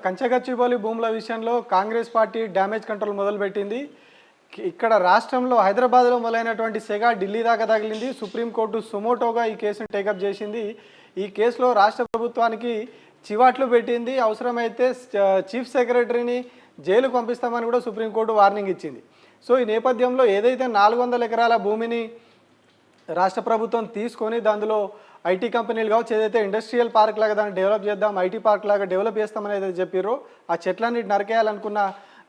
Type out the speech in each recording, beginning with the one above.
కంచగచ్చిబౌలి భూముల విషయంలో Congress party damage control మొదలుపెట్టింది. ఇక్కడ రాష్ట్రంలో హైదరాబాద్లో మొదలైనటువంటి సెగ ఢిల్లీ దాకా తగిలింది. సుప్రీంకోర్టు సుమోటోగా ఈ కేసును టేకప్ చేసింది. ఈ కేసులో రాష్ట్ర ప్రభుత్వానికి చివాట్లు పెట్టింది. అవసరమైతే చీఫ్ సెక్రటరీని జైలుకు పంపిస్తామని కూడా సుప్రీంకోర్టు వార్నింగ్ ఇచ్చింది. సో ఈ నేపథ్యంలో ఏదైతే 400 ఎకరాల భూమిని రాష్ట్ర ప్రభుత్వం తీసుకొని దానిలో ఐటీ కంపెనీలు కావచ్చు, ఏదైతే ఇండస్ట్రియల్ పార్క్ లాగా దాన్ని డెవలప్ చేద్దాం, ఐటీ పార్క్ లాగా డెవలప్ చేస్తామని ఏదైతే చెప్పారో ఆ చెట్లన్నీ నరికేయాలనుకున్న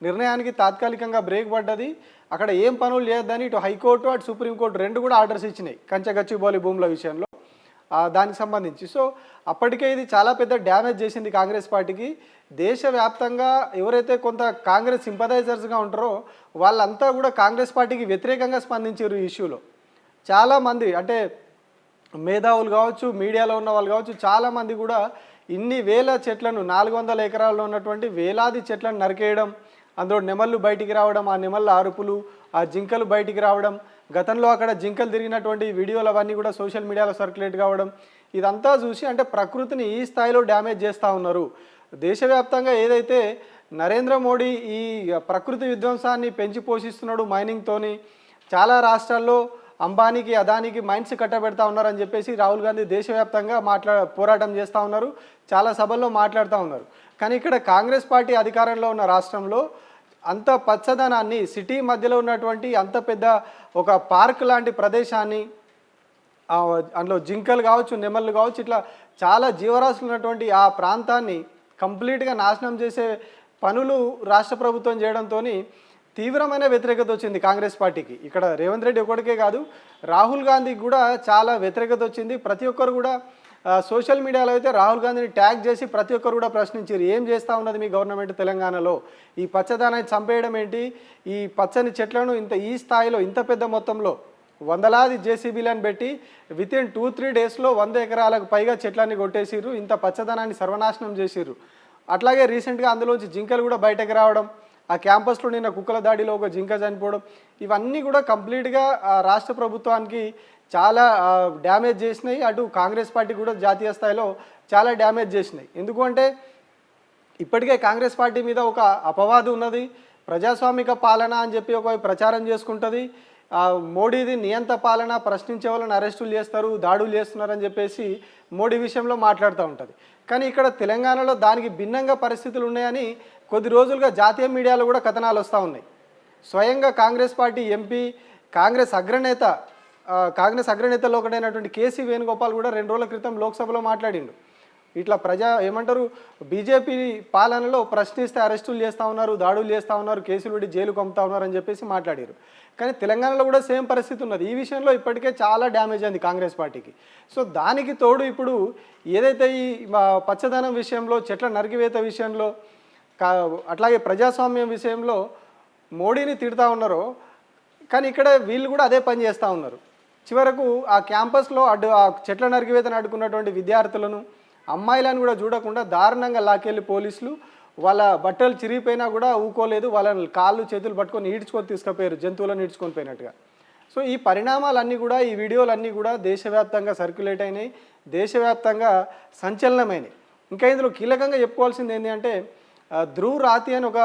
నిర్ణయానికి తాత్కాలికంగా బ్రేక్ పడ్డది. అక్కడ ఏం పనులు చేయొద్దని ఇటు హైకోర్టు అటు సుప్రీంకోర్టు రెండు కూడా ఆర్డర్స్ ఇచ్చినాయి కంచగచ్చిబౌలి భూముల విషయంలో దానికి సంబంధించి. సో అప్పటికే ఇది చాలా పెద్ద డ్యామేజ్ చేసింది కాంగ్రెస్ పార్టీకి. దేశవ్యాప్తంగా ఎవరైతే కొంత కాంగ్రెస్ సింపథైజర్స్గా ఉంటారో వాళ్ళంతా కూడా కాంగ్రెస్ పార్టీకి వ్యతిరేకంగా స్పందించారు ఈ ఇష్యూలో. చాలామంది అంటే మేధావులు కావచ్చు, మీడియాలో ఉన్న వాళ్ళు కావచ్చు, చాలామంది కూడా ఇన్ని వేల చెట్లను 400 ఎకరాల్లో ఉన్నటువంటి వేలాది చెట్లను నరికేయడం, అందులో నెమళ్ళు బయటికి రావడం, ఆ నెమళ్ళ అరుపులు, ఆ జింకలు బయటికి రావడం, గతంలో అక్కడ జింకలు తిరిగినటువంటి వీడియోలు అవన్నీ కూడా సోషల్ మీడియాలో సర్క్యులేట్ కావడం, ఇదంతా చూసి అంటే ప్రకృతిని ఈ స్థాయిలో డ్యామేజ్ చేస్తూ ఉన్నారు. దేశవ్యాప్తంగా ఏదైతే నరేంద్ర మోడీ ఈ ప్రకృతి విధ్వంసాన్ని పెంచి పోషిస్తున్నాడు మైనింగ్తోని, చాలా రాష్ట్రాల్లో అంబానీకి అదానికి మైన్స్ కట్టబెడతా ఉన్నారని చెప్పేసి రాహుల్ గాంధీ దేశవ్యాప్తంగా పోరాటం చేస్తూ ఉన్నారు, చాలా సభల్లో మాట్లాడుతూ ఉన్నారు. కానీ ఇక్కడ కాంగ్రెస్ పార్టీ అధికారంలో ఉన్న రాష్ట్రంలో అంత పచ్చదనాన్ని, సిటీ మధ్యలో ఉన్నటువంటి అంత పెద్ద ఒక పార్క్ లాంటి ప్రదేశాన్ని, అందులో జింకలు కావచ్చు, నెమళ్ళు కావచ్చు, ఇట్లా చాలా జీవరాశులు ఉన్నటువంటి ఆ ప్రాంతాన్ని కంప్లీట్గా నాశనం చేసే పనులు రాష్ట్ర ప్రభుత్వం చేయడంతో తీవ్రమైన వ్యతిరేకత వచ్చింది కాంగ్రెస్ పార్టీకి. ఇక్కడ రేవంత్ రెడ్డి ఒకటికే కాదు, రాహుల్ గాంధీకి కూడా చాలా వ్యతిరేకత వచ్చింది. ప్రతి ఒక్కరు కూడా సోషల్ మీడియాలో అయితే రాహుల్ గాంధీని ట్యాగ్ చేసి ప్రతి ఒక్కరు కూడా ప్రశ్నించారు, ఏం చేస్తూ ఉన్నది మీ గవర్నమెంట్ తెలంగాణలో, ఈ పచ్చదనాన్ని చంపేయడం ఏంటి, ఈ పచ్చని చెట్లను ఈ స్థాయిలో ఇంత పెద్ద మొత్తంలో వందలాది జేసీబీలను పెట్టి వితిన్ 2-3 డేస్లో 100 ఎకరాలకు పైగా చెట్లన్నీ కొట్టేసిర్రు, ఇంత పచ్చదనాన్ని సర్వనాశనం చేసిర్రు. అట్లాగే రీసెంట్గా అందులోంచి జింకలు కూడా బయటకు రావడం, ఆ క్యాంపస్లో నిన్న కుక్కల దాడిలో ఒక జింక చనిపోవడం, ఇవన్నీ కూడా కంప్లీట్గా రాష్ట్ర ప్రభుత్వానికి చాలా డ్యామేజ్ చేసినాయి. అటు కాంగ్రెస్ పార్టీ కూడా జాతీయ స్థాయిలో చాలా డ్యామేజ్ చేసినాయి. ఎందుకంటే ఇప్పటికే కాంగ్రెస్ పార్టీ మీద ఒక అపవాదు ఉన్నది, ప్రజాస్వామిక పాలన అని చెప్పి ఒక ప్రచారం చేసుకుంటుంది, మోడీది నియంత పాలన, ప్రశ్నించే వాళ్ళని అరెస్టులు చేస్తారు, దాడులు చేస్తున్నారని చెప్పేసి మోడీ విషయంలో మాట్లాడుతూ ఉంటుంది. కానీ ఇక్కడ తెలంగాణలో దానికి భిన్నంగా పరిస్థితులు ఉన్నాయని కొద్ది రోజులుగా జాతీయ మీడియాలో కూడా కథనాలు వస్తూ ఉన్నాయి. స్వయంగా కాంగ్రెస్ పార్టీ ఎంపీ, కాంగ్రెస్ అగ్రనేతలో ఒకటైనటువంటి కేసీ వేణుగోపాల్ కూడా 2 రోజుల క్రితం లోక్సభలో మాట్లాడిండు. ఇట్లా బీజేపీ పాలనలో ప్రశ్నిస్తే అరెస్టులు చేస్తూ ఉన్నారు, దాడులు చేస్తూ ఉన్నారు, కేసులు పెట్టి జైలు పంపుతా ఉన్నారు అని చెప్పేసి మాట్లాడారు. కానీ తెలంగాణలో కూడా సేమ్ పరిస్థితి ఉన్నది. ఈ విషయంలో ఇప్పటికే చాలా డ్యామేజ్ అయింది కాంగ్రెస్ పార్టీకి. సో దానికి తోడు ఇప్పుడు ఏదైతే ఈ పచ్చదనం విషయంలో, చెట్ల నరికివేత విషయంలో, అట్లాగే ప్రజాస్వామ్యం విషయంలో మోడీని తిడుతూ ఉన్నారో, కానీ ఇక్కడ వీళ్ళు కూడా అదే పని చేస్తూ ఉన్నారు. చివరకు ఆ క్యాంపస్లో ఆ చెట్ల నరికివేతను అడ్డుకున్నటువంటి విద్యార్థులను, అమ్మాయిలను కూడా చూడకుండా దారుణంగా లాకెళ్ళి పోలీసులు వాళ్ళ బట్టలు చిరిగిపోయినా కూడా ఊకోలేదు, వాళ్ళని కాళ్ళు చేతులు పట్టుకొని ఈడ్చుకొని తీసుకుపోయారు, జంతువులను ఈడ్చుకొని పోయినట్టుగా. సో ఈ పరిణామాలన్నీ కూడా, ఈ వీడియోలన్నీ కూడా దేశవ్యాప్తంగా సర్క్యులేట్ అయినాయి, దేశవ్యాప్తంగా సంచలనమైనవి. ఇంకా ఇందులో కీలకంగా చెప్పుకోవాల్సింది ఏంటి అంటే, ధ్రువ్ రాతి అని ఒక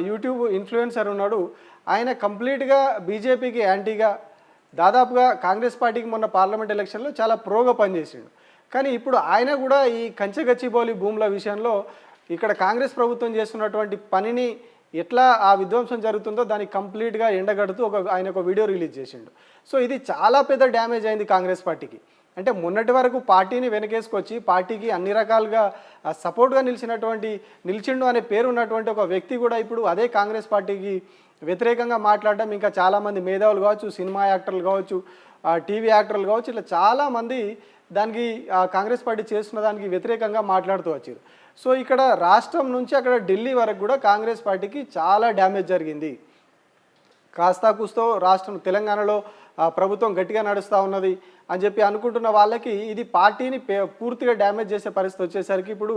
యూట్యూబ్ ఇన్ఫ్లుయెన్సర్ ఉన్నాడు. ఆయన కంప్లీట్గా బీజేపీకి యాంటీగా, దాదాపుగా కాంగ్రెస్ పార్టీకి మొన్న పార్లమెంట్ ఎలక్షన్లో చాలా ప్రోగా పనిచేసాడు. కానీ ఇప్పుడు ఆయన కూడా ఈ కంచగచ్చిబౌలి భూముల విషయంలో ఇక్కడ కాంగ్రెస్ ప్రభుత్వం చేస్తున్నటువంటి పనిని, ఎట్లా ఆ విధ్వంసం జరుగుతుందో దానికి కంప్లీట్గా ఎండగడుతూ ఆయన ఒక వీడియో రిలీజ్ చేసిండు. సో ఇది చాలా పెద్ద డ్యామేజ్ అయింది కాంగ్రెస్ పార్టీకి. అంటే మొన్నటి వరకు పార్టీని వెనకేసుకొచ్చి పార్టీకి అన్ని రకాలుగా సపోర్ట్గా నిలిచిండు అనే పేరు ఉన్నటువంటి ఒక వ్యక్తి కూడా ఇప్పుడు అదే కాంగ్రెస్ పార్టీకి వ్యతిరేకంగా మాట్లాడడం, ఇంకా చాలామంది మేధావులు కావచ్చు, సినిమా యాక్టర్లు కావచ్చు, టీవీ యాక్టర్లు కావచ్చు, ఇట్లా చాలామంది దానికి కాంగ్రెస్ పార్టీ చేస్తున్న దానికి వ్యతిరేకంగా మాట్లాడుతూ వచ్చారు. సో ఇక్కడ రాష్ట్రం నుంచి అక్కడ ఢిల్లీ వరకు కూడా కాంగ్రెస్ పార్టీకి చాలా డ్యామేజ్ జరిగింది. కాస్తా కూస్తో రాష్ట్రం తెలంగాణలో ప్రభుత్వం గట్టిగా నడుస్తూ ఉన్నది అని చెప్పి అనుకుంటున్న వాళ్ళకి ఇది పార్టీని పూర్తిగా డ్యామేజ్ చేసే పరిస్థితి వచ్చేసరికి ఇప్పుడు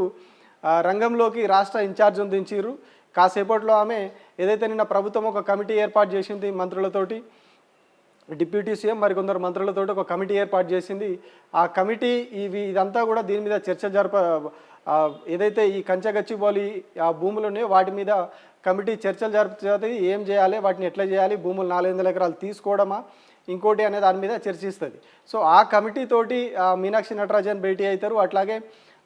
రంగంలోకి రాష్ట్ర ఇన్ఛార్జ్ను దించారు. కాసేపట్లో ఆమె ఏదైతే నిన్న ప్రభుత్వం ఒక కమిటీ ఏర్పాటు చేసింది మంత్రులతోటి, డిప్యూటీ సీఎం మరికొందరు మంత్రులతోటి ఒక కమిటీ ఏర్పాటు చేసింది. ఆ కమిటీ ఇదంతా కూడా దీని మీద చర్చ ఏదైతే ఈ కంచగచ్చిబౌలి ఆ భూములు ఉన్నాయో వాటి మీద కమిటీ చర్చలు జరుపుతుంది. ఏం చేయాలి, వాటిని ఎట్లా చేయాలి, భూములు 400 ఎకరాలు తీసుకోవడమా ఇంకోటి అనే దాని మీద చర్చిస్తుంది. సో ఆ కమిటీ తోటి మీనాక్షి నటరాజన్ భేటీ అవుతారు. అట్లాగే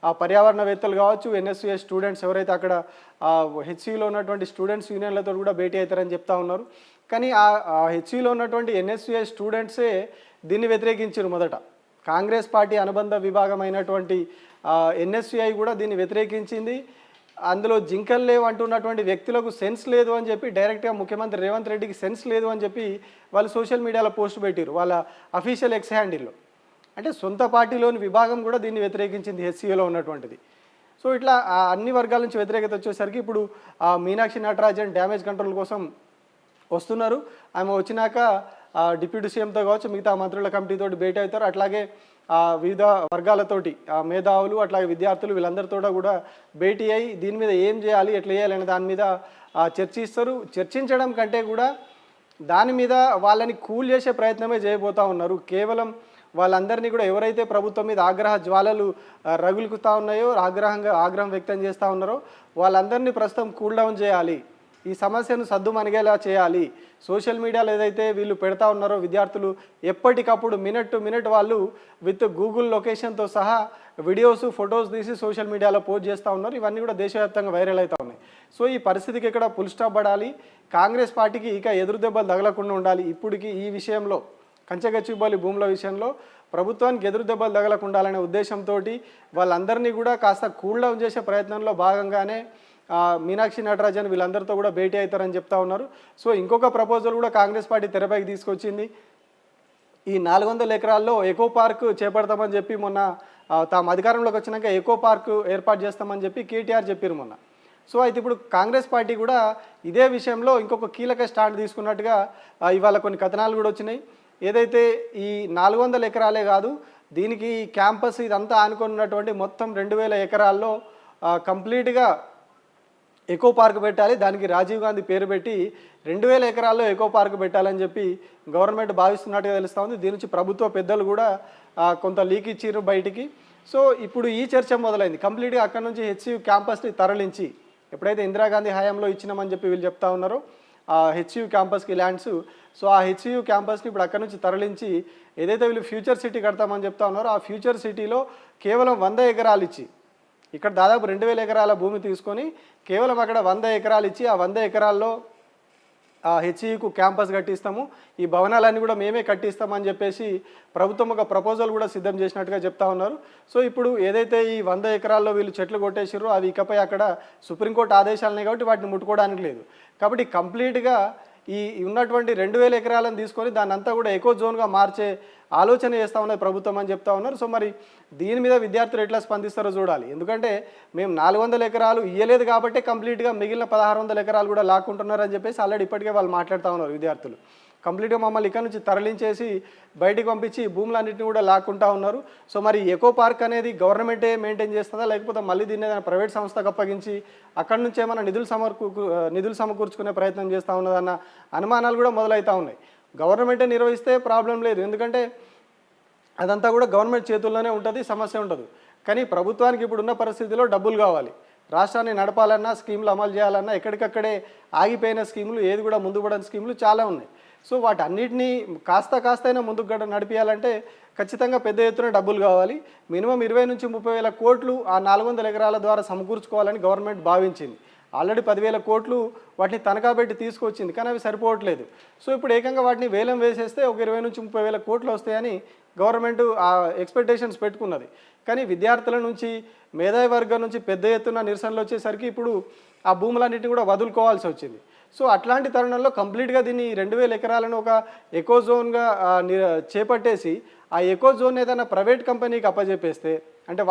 ఆ పర్యావరణవేత్తలు కావచ్చు, ఎన్ఎస్యుఎస్ స్టూడెంట్స్ ఎవరైతే అక్కడ హెచ్సిలో ఉన్నటువంటి స్టూడెంట్స్ యూనియన్లతో కూడా భేటీ అవుతారని చెప్తా ఉన్నారు. కానీ ఆ హెచ్సిలో ఉన్నటువంటి ఎన్ఎస్యుఎస్ స్టూడెంట్సే దీన్ని వ్యతిరేకించారు. మొదట కాంగ్రెస్ పార్టీ అనుబంధ విభాగమైనటువంటి ఎన్ఎస్యుఐ కూడా దీన్ని వ్యతిరేకించింది. అందులో జింకలు లేవు అంటున్నటువంటి వ్యక్తులకు సెన్స్ లేదు అని చెప్పి డైరెక్ట్గా ముఖ్యమంత్రి రేవంత్ రెడ్డికి సెన్స్ లేదు అని చెప్పి వాళ్ళు సోషల్ మీడియాలో పోస్ట్ పెట్టారు వాళ్ళ అఫీషియల్ ఎక్స్ హ్యాండిల్లో. అంటే సొంత పార్టీలోని విభాగం కూడా దీన్ని వ్యతిరేకించింది హెచ్సిఏలో ఉన్నటువంటిది. సో ఇట్లా అన్ని వర్గాల నుంచి వ్యతిరేకత వచ్చేసరికి ఇప్పుడు మీనాక్షి నటరాజన్ డ్యామేజ్ కంట్రోల్ కోసం వస్తున్నారు. ఆమె వచ్చినాక డిప్యూటీ సీఎంతో కావచ్చు, మిగతా మంత్రుల కమిటీతో భేటీ అవుతారు. అట్లాగే వివిధ వర్గాలతోటి మేధావులు అట్లాగే విద్యార్థులు వీళ్ళందరితో కూడా భేటీ అయ్యి దీని మీద ఏం చేయాలి, ఎట్లా చేయాలి అనే దాని మీద చర్చిస్తారు. చర్చించడం కంటే కూడా దాని మీద వాళ్ళని కూల్ చేసే ప్రయత్నమే చేయబోతూ ఉన్నారు. కేవలం వాళ్ళందరినీ కూడా ఎవరైతే ప్రభుత్వం మీద ఆగ్రహ జ్వాలలు రగులుకుతూ ఉన్నాయో, ఆగ్రహం వ్యక్తం చేస్తూ ఉన్నారో వాళ్ళందరినీ ప్రస్తుతం కూల్ డౌన్ చేయాలి, ఈ సమస్యను సద్దుమణిగేలా చేయాలి. సోషల్ మీడియాలో ఏదైతే వీళ్ళు పెడతా ఉన్నారో విద్యార్థులు ఎప్పటికప్పుడు మినిట్ టు మినిట్ వాళ్ళు విత్ గూగుల్ లొకేషన్తో సహా వీడియోస్ ఫొటోస్ తీసి సోషల్ మీడియాలో పోస్ట్ చేస్తూ ఉన్నారు. ఇవన్నీ కూడా దేశవ్యాప్తంగా వైరల్ అవుతూ ఉన్నాయి. సో ఈ పరిస్థితికి ఇక్కడ ఫుల్ స్టాప్ పడాలి. కాంగ్రెస్ పార్టీకి ఇక ఎదురు దెబ్బలు తగలకుండా ఉండాలి. ఇప్పటికి ఈ విషయంలో కంచగచ్చిబౌలి భూముల విషయంలో ప్రభుత్వానికి ఎదురు దెబ్బలు తగలకుండా ఉండాలనే ఉద్దేశంతో వాళ్ళందరినీ కూడా కాస్త కూల్ డౌన్ చేసే ప్రయత్నంలో భాగంగానే మీనాక్షి నటరాజన్ వీళ్ళందరితో కూడా భేటీ అవుతారని చెప్తా ఉన్నారు. సో ఇంకొక ప్రపోజల్ కూడా కాంగ్రెస్ పార్టీ తెరపైకి తీసుకొచ్చింది. ఈ 400 ఎకరాల్లో ఎకో పార్క్ చేపడతామని చెప్పి మొన్న తాము అధికారంలోకి వచ్చినాక ఎకో పార్క్ ఏర్పాటు చేస్తామని చెప్పి కేటీఆర్ చెప్పారు మొన్న. సో అయితే ఇప్పుడు కాంగ్రెస్ పార్టీ కూడా ఇదే విషయంలో ఇంకొక కీలక స్టాండ్ తీసుకున్నట్టుగా ఇవాళ కొన్ని కథనాలు కూడా వచ్చినాయి. ఏదైతే ఈ 400 ఎకరాలే కాదు, దీనికి క్యాంపస్ ఇదంతా ఆనుకున్నటువంటి మొత్తం 2000 ఎకరాల్లో కంప్లీట్గా ఎకో పార్క్ పెట్టాలి, దానికి రాజీవ్ గాంధీ పేరు పెట్టి 2000 ఎకరాల్లో ఎకో పార్క్ పెట్టాలని చెప్పి గవర్నమెంట్ భావిస్తున్నట్టుగా తెలుస్తూ ఉంది. దీని నుంచి ప్రభుత్వ పెద్దలు కూడా కొంత లీక్ ఇచ్చిర్రు బయటికి. సో ఇప్పుడు ఈ చర్చ మొదలైంది. కంప్లీట్గా అక్కడ నుంచి హెచ్సియు క్యాంపస్ని తరలించి, ఎప్పుడైతే ఇందిరాగాంధీ హయాంలో ఇచ్చినామని చెప్పి వీళ్ళు చెప్తా ఉన్నారో హెచ్సియు క్యాంపస్కి ల్యాండ్స్, సో ఆ హెచ్సియు క్యాంపస్ని ఇప్పుడు అక్కడ నుంచి తరలించి ఏదైతే వీళ్ళు ఫ్యూచర్ సిటీ కడతామని చెప్తా ఉన్నారో ఆ ఫ్యూచర్ సిటీలో కేవలం 100 ఎకరాలు ఇచ్చి, ఇక్కడ దాదాపు 2000 ఎకరాల భూమి తీసుకొని కేవలం అక్కడ 100 ఎకరాలు ఇచ్చి ఆ 100 ఎకరాల్లో హెచ్సియుకు క్యాంపస్ కట్టిస్తాము, ఈ భవనాలన్నీ కూడా మేమే కట్టిస్తామని చెప్పేసి ప్రభుత్వం ఒక ప్రపోజల్ కూడా సిద్ధం చేసినట్టుగా చెప్తా ఉన్నారు. సో ఇప్పుడు ఏదైతే ఈ 100 ఎకరాల్లో వీళ్ళు చెట్లు కొట్టేసారో అవి ఇకపై అక్కడ సుప్రీంకోర్టు ఆదేశాలనే కాబట్టి వాటిని ముట్టుకోవడానికి లేదు. కాబట్టి కంప్లీట్గా ఈ ఉన్నటువంటి 2000 ఎకరాలను తీసుకొని దాన్ని అంతా కూడా ఎకో జోన్గా మార్చే ఆలోచన చేస్తూ ఉన్నది ప్రభుత్వం అని చెప్తా ఉన్నారు. సో మరి దీని మీద విద్యార్థులు ఎట్లా స్పందిస్తారో చూడాలి. ఎందుకంటే మేము 400 ఎకరాలు ఇవ్వలేదు కాబట్టి కంప్లీట్గా మిగిలిన 1600 ఎకరాలు కూడా లాక్కుంటున్నారని చెప్పేసి ఆల్రెడీ ఇప్పటికే వాళ్ళు మాట్లాడుతూ ఉన్నారు విద్యార్థులు. కంప్లీట్గా మమ్మల్ని ఇక్కడ నుంచి తరలించేసి బయటికి పంపించి భూములన్నింటినీ కూడా లాక్కుంటా ఉన్నారు. సో మరి ఎకో పార్క్ అనేది గవర్నమెంటే మెయింటైన్ చేస్తుందా, లేకపోతే మళ్ళీ దీన్ని ఏదైనా ప్రైవేట్ సంస్థకు అప్పగించి అక్కడి నుంచి ఏమైనా నిధులు సమకూర్చుకునే ప్రయత్నం చేస్తూ ఉన్నదన్న అనుమానాలు కూడా మొదలవుతూ ఉన్నాయి. గవర్నమెంటే నిర్వహిస్తే ప్రాబ్లం లేదు, ఎందుకంటే అదంతా కూడా గవర్నమెంట్ చేతుల్లోనే ఉంటుంది, సమస్య ఉండదు. కానీ ప్రభుత్వానికి ఇప్పుడున్న పరిస్థితిలో డబ్బులు కావాలి. రాష్ట్రాన్ని నడపాలన్నా, స్కీములు అమలు చేయాలన్నా ఎక్కడికక్కడే ఆగిపోయిన స్కీములు, ఏది కూడా ముందు పడని స్కీములు చాలా ఉన్నాయి. సో వాటన్నిటినీ కాస్తైనా ముందుకు నడిపించాలంటే ఖచ్చితంగా పెద్ద ఎత్తున డబ్బులు కావాలి. మినిమం 20 నుంచి 30 వేల కోట్లు ఆ 400 ఎకరాల ద్వారా సమకూర్చుకోవాలని గవర్నమెంట్ భావించింది. ఆల్రెడీ 10,000 కోట్లు వాటిని తనఖా పెట్టి తీసుకొచ్చింది, కానీ అవి సరిపోవట్లేదు. సో ఇప్పుడు ఏకంగా వాటిని వేలం వేసేస్తే ఒక 20 నుంచి 30 వేల కోట్లు వస్తాయని గవర్నమెంట్ ఆ ఎక్స్పెక్టేషన్స్ పెట్టుకున్నది. కానీ విద్యార్థుల నుంచి, మేధావి వర్గం నుంచి పెద్ద ఎత్తున నిరసనలు వచ్చేసరికి ఇప్పుడు ఆ భూములన్నింటినీ కూడా వదులుకోవాల్సి వచ్చింది. సో అట్లాంటి తరుణంలో కంప్లీట్గా దీన్ని 2000 ఎకరాలను ఒక ఎకో జోన్గా చేపట్టేసి ఆ ఎకో జోన్ ఏదైనా ప్రైవేట్ కంపెనీకి అప్పచెప్పేస్తే, అంటే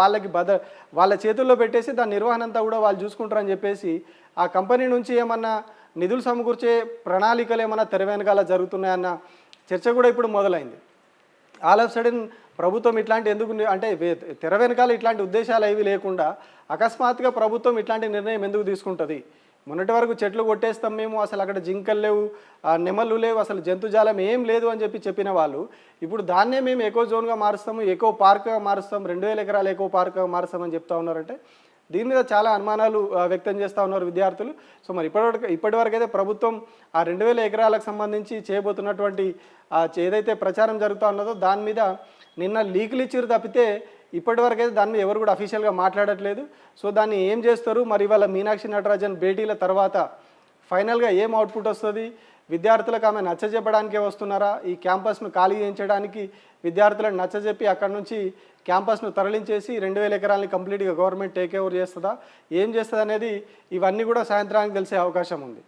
వాళ్ళ చేతుల్లో పెట్టేసి దాని నిర్వహణ అంతా కూడా వాళ్ళు చూసుకుంటారని చెప్పేసి ఆ కంపెనీ నుంచి ఏమన్నా నిధులు సమకూర్చే ప్రణాళికలు ఏమన్నా తెర వెనకాల జరుగుతున్నాయన్న చర్చ కూడా ఇప్పుడు మొదలైంది. ఆల్ ఆఫ్ సడన్ ప్రభుత్వం ఇట్లాంటి ఎందుకు, అంటే తెర వెనకాల ఇట్లాంటి ఉద్దేశాలు ఏవి లేకుండా అకస్మాత్తుగా ప్రభుత్వం ఇట్లాంటి నిర్ణయం ఎందుకు తీసుకుంటుంది? మొన్నటి వరకు చెట్లు కొట్టేస్తాం మేము, అసలు అక్కడ జింకలు లేవు, నెమళ్ళు లేవు, అసలు జంతుజాలం ఏం లేదు అని చెప్పిన వాళ్ళు ఇప్పుడు దాన్నే మేము ఎకో జోన్గా మారుస్తాము, ఎకో పార్క్గా మారుస్తాం, 2000 ఎకరాల ఎకో పార్క్గా మారుస్తామని చెప్తా ఉన్నారంటే దీని మీద చాలా అనుమానాలు వ్యక్తం చేస్తూ ఉన్నారు విద్యార్థులు. సో మరి ఇప్పటివరకు అయితే ప్రభుత్వం ఆ 2000 ఎకరాలకు సంబంధించి చేయబోతున్నటువంటి ఏదైతే ప్రచారం జరుగుతూ ఉన్నదో దాని మీద నిన్న లీకులు ఇచ్చిరు తప్పితే ఇప్పటివరకు అయితే దాని మీద ఎవరు కూడా అఫీషియల్గా మాట్లాడట్లేదు. సో దాన్ని ఏం చేస్తారు మరి ఇవాళ మీనాక్షి నటరాజన్ భేటీల తర్వాత ఫైనల్గా ఏం అవుట్పుట్ వస్తుంది, విద్యార్థులకు ఆమె నచ్చజెప్పడానికే వస్తున్నారా, ఈ క్యాంపస్ను ఖాళీ చేయించడానికి విద్యార్థులను నచ్చజెప్పి అక్కడ నుంచి క్యాంపస్ను తరలించేసి 2000 ఎకరాలని కంప్లీట్గా గవర్నమెంట్ టేక్ ఓవర్ చేస్తుందా, ఏం చేస్తుంది అనేది ఇవన్నీ కూడా సాయంత్రానికి తెలిసే అవకాశం ఉంది.